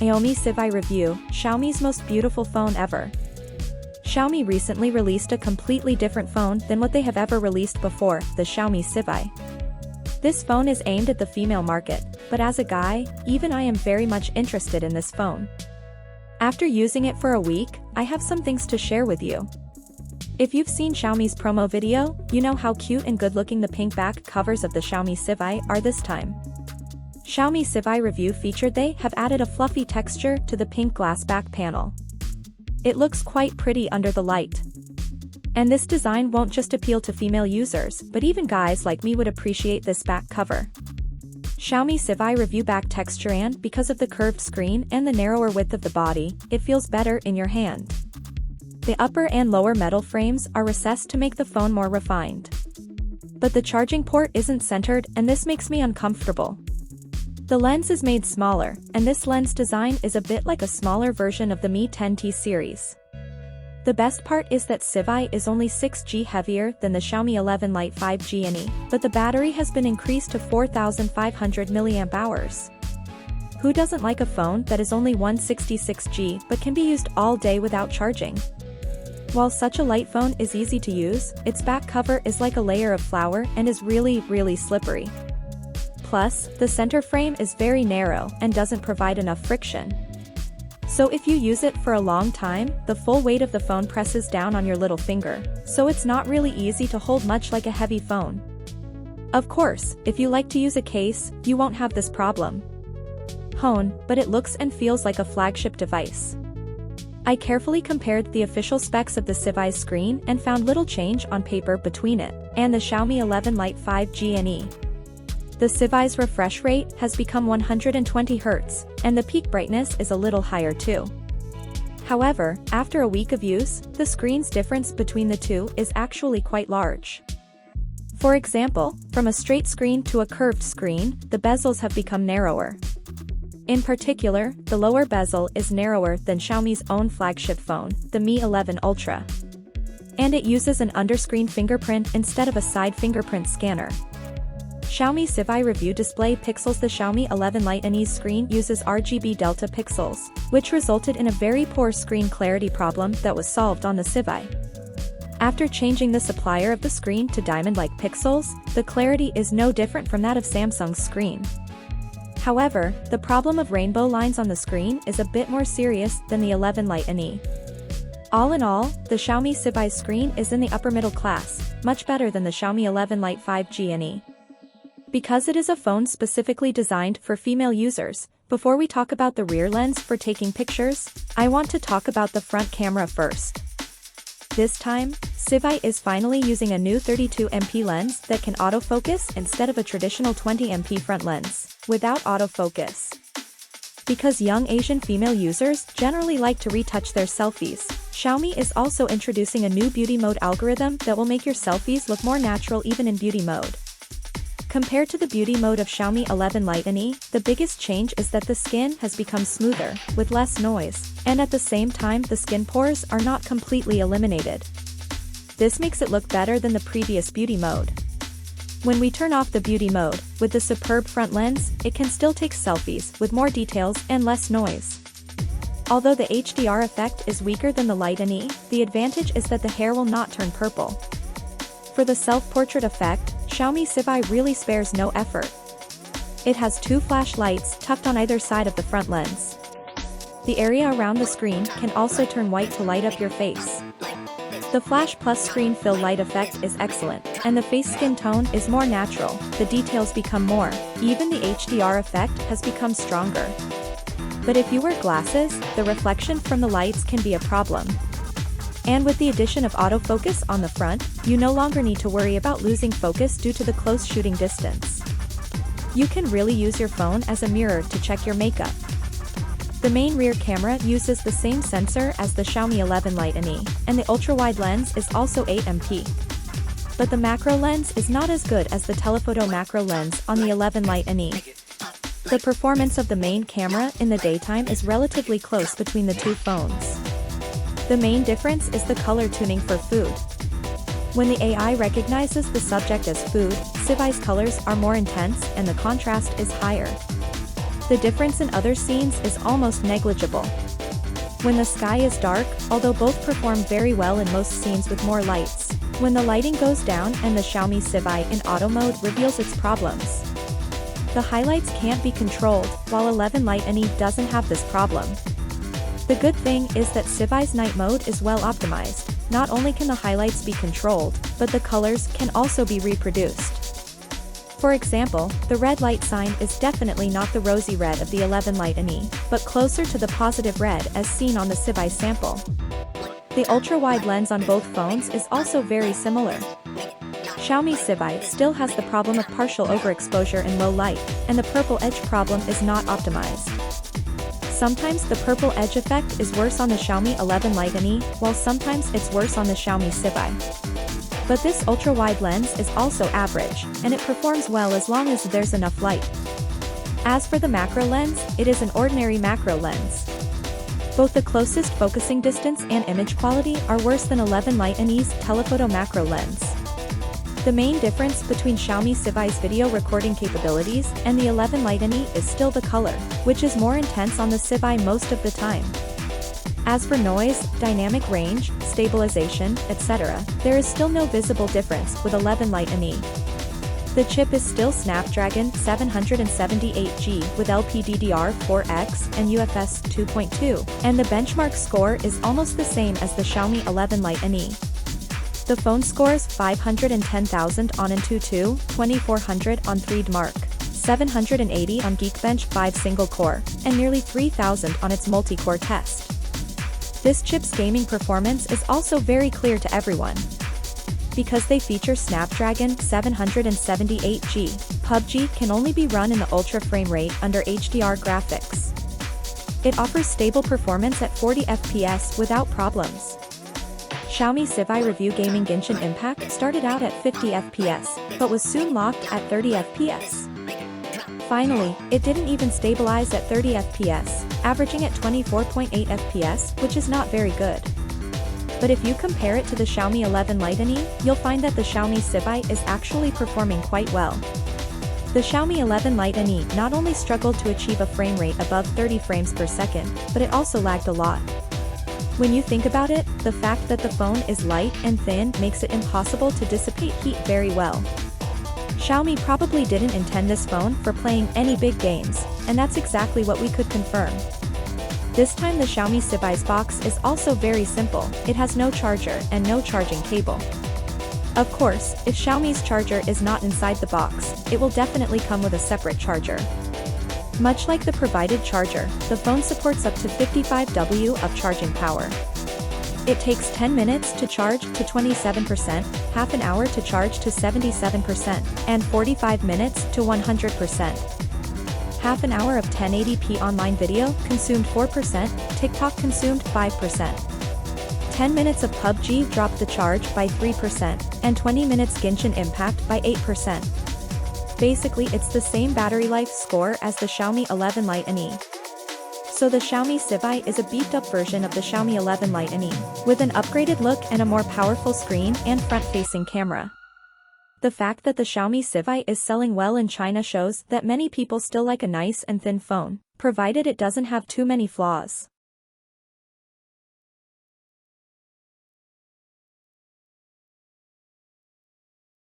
Xiaomi CIVI Review, Xiaomi's most beautiful phone ever. Xiaomi recently released a completely different phone than what they have ever released before, the Xiaomi CIVI. This phone is aimed at the female market, but as a guy, even I am very much interested in this phone. After using it for a week, I have some things to share with you. If you've seen Xiaomi's promo video, you know how cute and good-looking the pink back covers of the Xiaomi CIVI are this time. Xiaomi CIVI Review featuredThey have added a fluffy texture to the pink glass back panel. It looks quite pretty under the light. And this design won't just appeal to female users, but even guys like me would appreciate this back cover. Xiaomi CIVI Review back textureAnd because of the curved screen and the narrower width of the body, it feels better in your hand. The upper and lower metal frames are recessed to make the phone more refined. But the charging port isn't centered, and this makes me uncomfortable. The lens is made smaller, and this lens design is a bit like a smaller version of the Mi 10T series. The best part is that CIVI is only 6G heavier than the Xiaomi 11 Lite 5G NE, but the battery has been increased to 4,500 mAh. Who doesn't like a phone that is only 166G but can be used all day without charging? While such a light phone is easy to use, its back cover is like a layer of flour and is really slippery. Plus, the center frame is very narrow and doesn't provide enough friction. So if you use it for a long time, the full weight of the phone presses down on your little finger, so it's not really easy to hold much like a heavy phone. Of course, if you like to use a case, you won't have this problem. But it looks and feels like a flagship device. I carefully compared the official specs of the CIVI's screen and found little change on paper between it and the Xiaomi 11 Lite 5G NE. The CIVI's refresh rate has become 120 Hz, and the peak brightness is a little higher too. However, after a week of use, the screen's difference between the two is actually quite large. For example, from a straight screen to a curved screen, the bezels have become narrower. In particular, the lower bezel is narrower than Xiaomi's own flagship phone, the Mi 11 Ultra. And it uses an underscreen fingerprint instead of a side fingerprint scanner. Xiaomi CIVI Review display pixels. The Xiaomi 11 Lite NE's screen uses RGB Delta pixels, which resulted in a very poor screen clarity problem that was solved on the CIVI. After changing the supplier of the screen to diamond-like pixels, the clarity is no different from that of Samsung's screen. However, the problem of rainbow lines on the screen is a bit more serious than the 11 Lite NE. All in all, the Xiaomi CIVI's screen is in the upper middle class, much better than the Xiaomi 11 Lite 5G NE. Because it is a phone specifically designed for female users, before we talk about the rear lens for taking pictures, I want to talk about the front camera first. This time, CIVI is finally using a new 32MP lens that can autofocus instead of a traditional 20MP front lens, without autofocus. Because young Asian female users generally like to retouch their selfies, Xiaomi is also introducing a new beauty mode algorithm that will make your selfies look more natural even in beauty mode. Compared to the beauty mode of Xiaomi 11 Lite NE, the biggest change is that the skin has become smoother, with less noise, and at the same time the skin pores are not completely eliminated. This makes it look better than the previous beauty mode. When we turn off the beauty mode, with the superb front lens, it can still take selfies with more details and less noise. Although the HDR effect is weaker than the Lite NE, the advantage is that the hair will not turn purple. For the self-portrait effect, Xiaomi CIVI really spares no effort. It has two flashlights tucked on either side of the front lens. The area around the screen can also turn white to light up your face. The Flash Plus Screen Fill Light effect is excellent, and the face skin tone is more natural, the details become more, even the HDR effect has become stronger. But if you wear glasses, the reflection from the lights can be a problem. And with the addition of autofocus on the front, you no longer need to worry about losing focus due to the close shooting distance. You can really use your phone as a mirror to check your makeup. The main rear camera uses the same sensor as the Xiaomi 11 Lite NE, and the ultra-wide lens is also 8MP. But the macro lens is not as good as the telephoto macro lens on the 11 Lite NE. The performance of the main camera in the daytime is relatively close between the two phones. The main difference is the color tuning for food. When the AI recognizes the subject as food, CIVI's colors are more intense and the contrast is higher. The difference in other scenes is almost negligible. When the sky is dark, although both perform very well in most scenes with more lights, when the lighting goes down and the Xiaomi CIVI in auto mode reveals its problems. The highlights can't be controlled, while 11 Lite and E doesn't have this problem. The good thing is that CIVI's night mode is well optimized. Not only can the highlights be controlled, but the colors can also be reproduced. For example, the red light sign is definitely not the rosy red of the 11 Lite and E, but closer to the positive red as seen on the CIVI sample. The ultra-wide lens on both phones is also very similar. Xiaomi CIVI still has the problem of partial overexposure in low light, and the purple edge problem is not optimized. Sometimes the purple edge effect is worse on the Xiaomi 11 Lite and E, while sometimes it's worse on the Xiaomi CIVI. But this ultra-wide lens is also average, and it performs well as long as there's enough light. As for the macro lens, it is an ordinary macro lens. Both the closest focusing distance and image quality are worse than 11 Lite and E's telephoto macro lens. The main difference between Xiaomi CIVI's video recording capabilities and the 11 Lite and E is still the color, which is more intense on the CIVI most of the time. As for noise, dynamic range, stabilization, etc., there is still no visible difference with 11 Lite and E. The chip is still Snapdragon 778G with LPDDR4X and UFS 2.2, and the benchmark score is almost the same as the Xiaomi 11 Lite and E. The phone scores 510,000 on Antutu, 2400 on 3DMark, 780 on Geekbench 5 single-core, and nearly 3,000 on its multi-core test. This chip's gaming performance is also very clear to everyone. Because they feature Snapdragon 778G, PUBG can only be run in the ultra frame rate under HDR graphics. It offers stable performance at 40 FPS without problems. Xiaomi CIVI review gaming Genshin Impact started out at 50 FPS, but was soon locked at 30 FPS. Finally, it didn't even stabilize at 30 FPS, averaging at 24.8 FPS, which is not very good. But if you compare it to the Xiaomi 11 Lite and E, you'll find that the Xiaomi CIVI is actually performing quite well. The Xiaomi 11 Lite and E not only struggled to achieve a frame rate above 30 frames per second, but it also lagged a lot. When you think about it, the fact that the phone is light and thin makes it impossible to dissipate heat very well. Xiaomi probably didn't intend this phone for playing any big games, and that's exactly what we could confirm. This time the Xiaomi CIVI's box is also very simple. It has no charger and no charging cable. Of course, if Xiaomi's charger is not inside the box, it will definitely come with a separate charger. Much like the provided charger, the phone supports up to 55 W of charging power. It takes 10 minutes to charge to 27%, half an hour to charge to 77%, and 45 minutes to 100%. Half an hour of 1080p online video consumed 4%, TikTok consumed 5%. 10 minutes of PUBG dropped the charge by 3%, and 20 minutes Genshin Impact by 8%. Basically it's the same battery life score as the Xiaomi 11 Lite and E. So the Xiaomi CIVI is a beefed-up version of the Xiaomi 11 Lite and E, with an upgraded look and a more powerful screen and front-facing camera. The fact that the Xiaomi CIVI is selling well in China shows that many people still like a nice and thin phone, provided it doesn't have too many flaws.